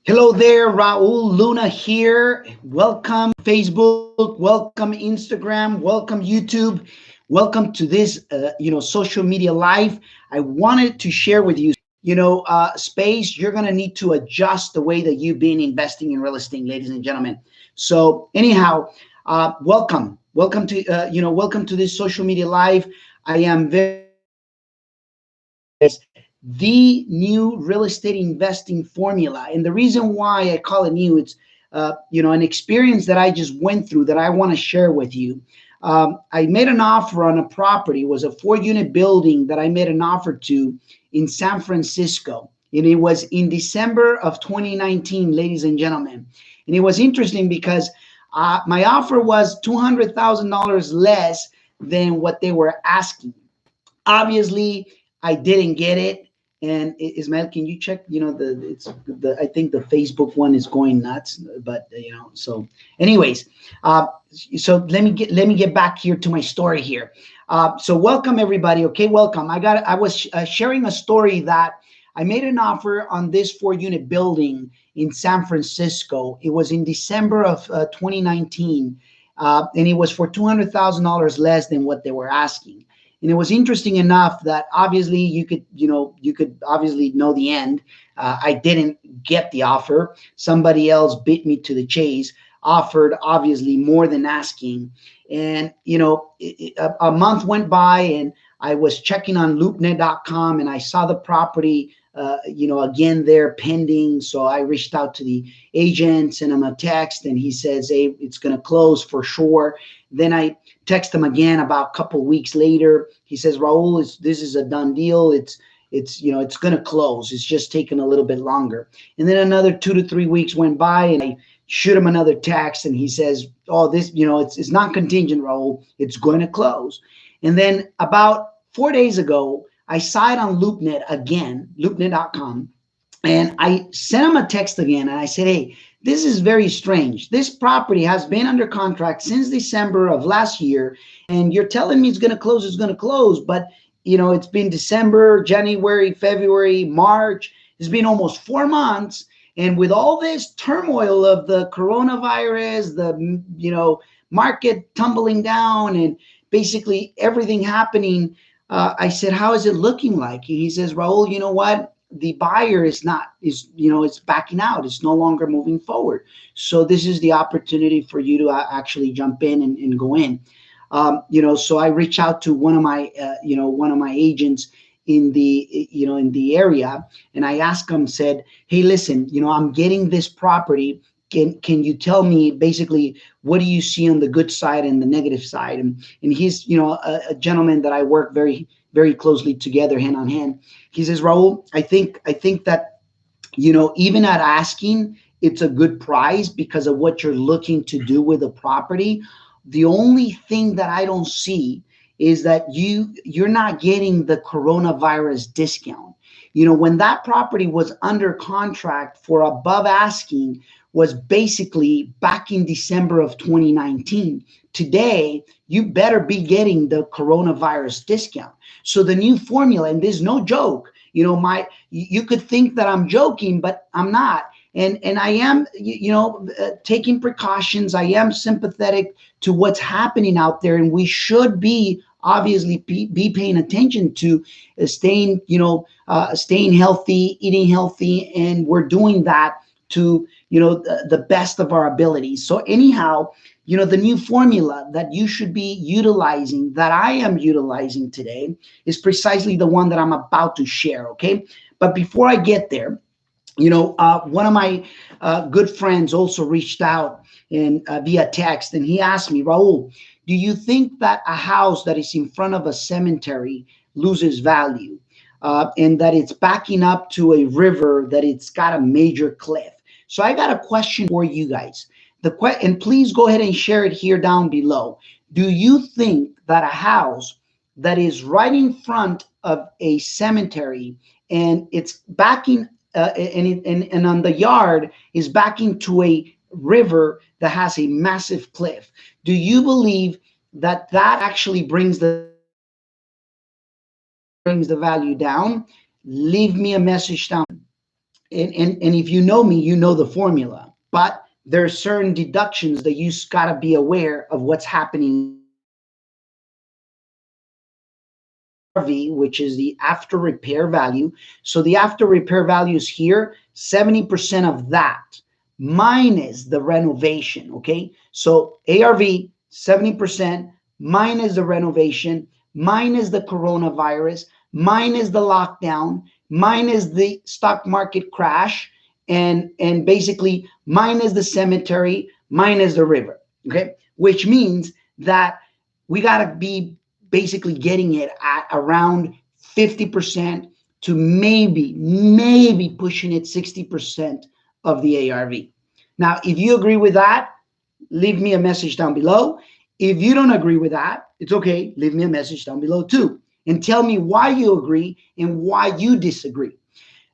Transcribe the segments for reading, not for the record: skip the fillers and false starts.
Hello there, Raul Luna here. Welcome Facebook, welcome Instagram, welcome YouTube, welcome to this, social media live. I wanted to share with you, space. You're gonna need to adjust the way that you've been investing in real estate, ladies and gentlemen. So anyhow, welcome to, welcome to this social media live. I am very the new real estate investing formula. And the reason why I call it new, it's an experience that I just went through that I want to share with you. I made an offer on a property. It was a 4-unit building that I made an offer to in San Francisco. And it was in December of 2019, ladies and gentlemen. And it was interesting because my offer was $200,000 less than what they were asking. Obviously, I didn't get it. And Ismael, can you check? I think the Facebook one is going nuts. But so anyways, so let me get back here to my story here. So welcome everybody. Okay, welcome. I was sharing a story that I made an offer on this 4-unit building in San Francisco. It was in December of 2019, and it was for $200,000 less than what they were asking. And it was interesting enough that obviously you could obviously know the end. I didn't get the offer. Somebody else beat me to the chase, offered obviously more than asking. And a month went by, and I was checking on loopnet.com, and I saw the property, again there pending. So I reached out to the agent, sent him a text, and he says, "Hey, it's going to close for sure." Then I text him again about a couple weeks later. He says, "Raul, this is a done deal. It's going to close. It's just taking a little bit longer." And then another 2 to 3 weeks went by, and I shoot him another text, and he says, "Oh, it's not contingent, Raul. It's going to close." And then about 4 days ago, I saw it on LoopNet again, loopnet.com, and I sent him a text again, and I said, "Hey, this is very strange. This property has been under contract since December of last year, and you're telling me it's going to close, but it's been December, January, February, March. It's been almost 4 months, and with all this turmoil of the coronavirus, the market tumbling down, and basically everything happening." I said, "How is it looking like?" And he says, "Raul, you know what? The buyer is it's backing out. It's no longer moving forward. So this is the opportunity for you to actually jump in and go in." So I reach out to one of my agents in the area, and I asked him, said, "Hey, listen, I'm getting this property. Can you tell me basically what do you see on the good side and the negative side?" And he's a gentleman that I work very very closely together, hand on hand. He says, "Raul, I think that even at asking, it's a good price because of what you're looking to do with the property. The only thing that I don't see is that you're not getting the coronavirus discount. When that property was under contract for above asking was basically back in December of 2019. Today, you better be getting the coronavirus discount." So the new formula, and there's no joke, you could think that I'm joking, but I'm not. And I am, taking precautions. I am sympathetic to what's happening out there, and we should be obviously be paying attention to staying healthy, eating healthy, and we're doing that to the best of our abilities. So anyhow, the new formula that you should be utilizing, that I am utilizing today, is precisely the one that I'm about to share. Okay, but before I get there, one of my good friends also reached out and via text, and he asked me, "Raul, do you think that a house that is in front of a cemetery loses value, and that it's backing up to a river, that it's got a major cliff?" So I got a question for you guys. And please go ahead and share it here down below. Do you think that a house that is right in front of a cemetery, and it's backing and on the yard is backing to a river that has a massive cliff, do you believe that that actually brings the value down? Leave me a message down. And if you know me, you know the formula. But there are certain deductions that you got to be aware of what's happening V, which is the after repair value. So the after repair value is here, 70% of that minus the renovation. Okay. So ARV, 70% minus the renovation, minus the coronavirus, minus the lockdown, minus the stock market crash, and basically minus the cemetery, minus the river. Okay. Which means that we got to be basically getting it at around 50% to maybe pushing it 60% of the ARV. Now, if you agree with that, leave me a message down below. If you don't agree with that, it's okay. Leave me a message down below too. And tell me why you agree and why you disagree.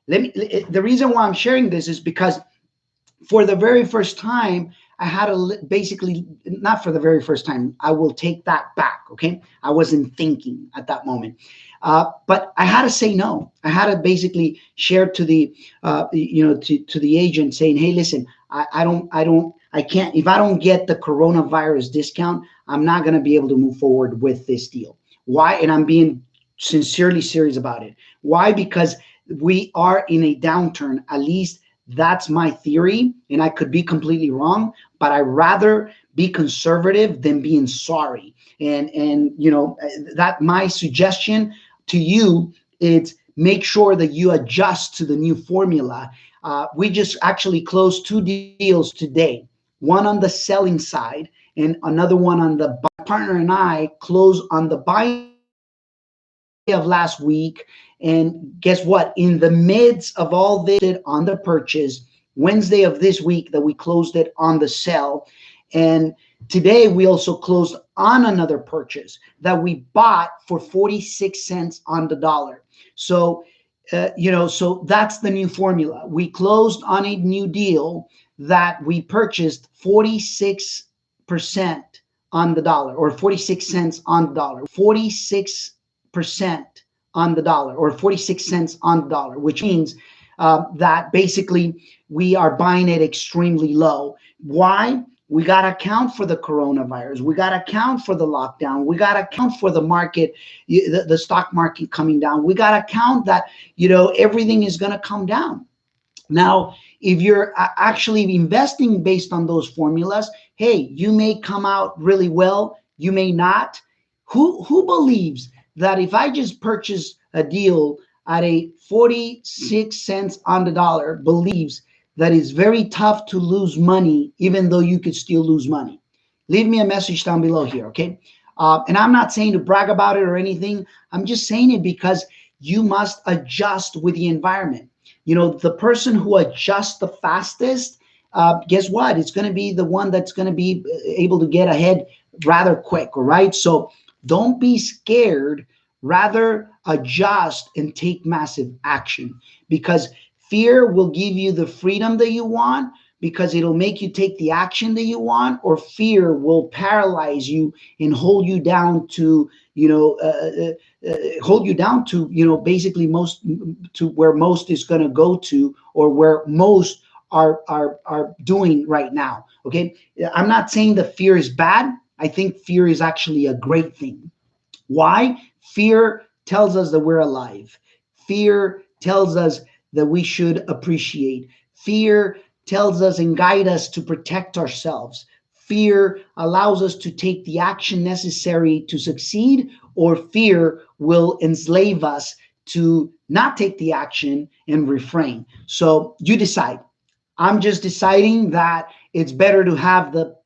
The reason why I'm sharing this is because for the very first time, I had to basically, not for the very first time, I will take that back. Okay. I wasn't thinking at that moment. But I had to say no. I had to basically share to the, to the agent saying, hey, listen, I can't, if I don't get the coronavirus discount, I'm not going to be able to move forward with this deal. Why? And I'm being sincerely serious about it. Why? Because we are in a downturn. At least that's my theory, and I could be completely wrong, but I rather be conservative than being sorry. And that my suggestion to you is make sure that you adjust to the new formula. We just actually closed two deals today, one on the selling side and another one on the partner, and I closed on the buying of last week. And guess what? In the midst of all this on the purchase, Wednesday of this week that we closed it on the sell. And today we also closed on another purchase that we bought for 46 cents on the dollar. So, so that's the new formula. We closed on a new deal that we purchased 46% on the dollar, or 46 cents on the dollar, 46% on the dollar, or 46 cents on the dollar, which means that basically we are buying it extremely low. Why? We got to account for the coronavirus. We got to account for the lockdown. We got to account for the market, the stock market coming down. We got to account that, everything is going to come down. Now, if you're actually investing based on those formulas, hey, you may come out really well. You may not. Who believes that if I just purchase a deal at a 46 cents on the dollar, believes that it's very tough to lose money, even though you could still lose money? Leave me a message down below here, okay? And I'm not saying to brag about it or anything. I'm just saying it because you must adjust with the environment. The person who adjusts the fastest, guess what? It's going to be the one that's going to be able to get ahead rather quick, all right? So don't be scared. Rather adjust and take massive action, because fear will give you the freedom that you want, because it'll make you take the action that you want, or fear will paralyze you and hold you down to, basically most to where most is going to go to, or where most are doing right now. Okay. I'm not saying that fear is bad. I think fear is actually a great thing. Why? Fear tells us that we're alive. Fear tells us that we should appreciate. Fear tells us and guides us to protect ourselves. Fear allows us to take the action necessary to succeed, or fear will enslave us to not take the action and refrain. So you decide. I'm just deciding that it's better to have the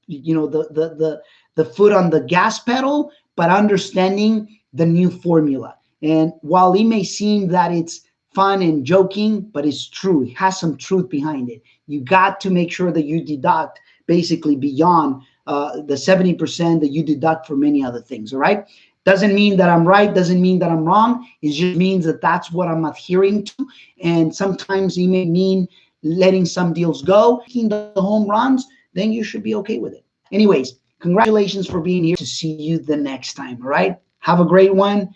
foot on the gas pedal, but understanding the new formula. And while it may seem that it's fun and joking, but it's true, it has some truth behind it. You got to make sure that you deduct basically beyond the 70% that you deduct for many other things. All right. Doesn't mean that I'm right. Doesn't mean that I'm wrong. It just means that that's what I'm adhering to. And sometimes it may mean letting some deals go, hitting the home runs. Then you should be okay with it. Anyways, congratulations for being here. To see you the next time. All right. Have a great one.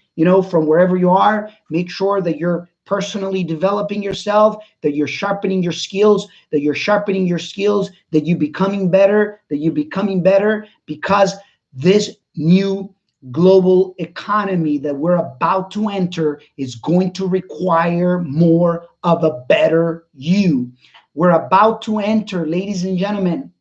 From wherever you are, make sure that you're personally developing yourself, that you're sharpening your skills, that you're sharpening your skills, that you're becoming better, that you're becoming better, because this new global economy that we're about to enter is going to require more of a better you. We're about to enter, ladies and gentlemen,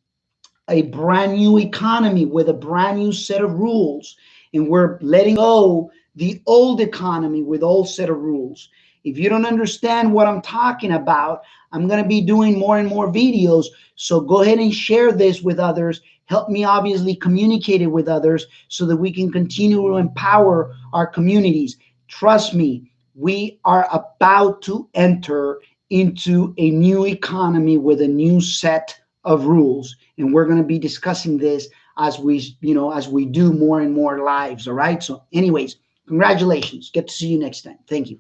a brand new economy with a brand new set of rules, and we're letting go the old economy with old set of rules. If you don't understand what I'm talking about, I'm going to be doing more and more videos, so go ahead and share this with others. Help me obviously communicate it with others so that we can continue to empower our communities. Trust me, we are about to enter into a new economy with a new set of rules, and we're going to be discussing this as we do more and more lives. All right, so anyways, congratulations. Get to see you next time. Thank you.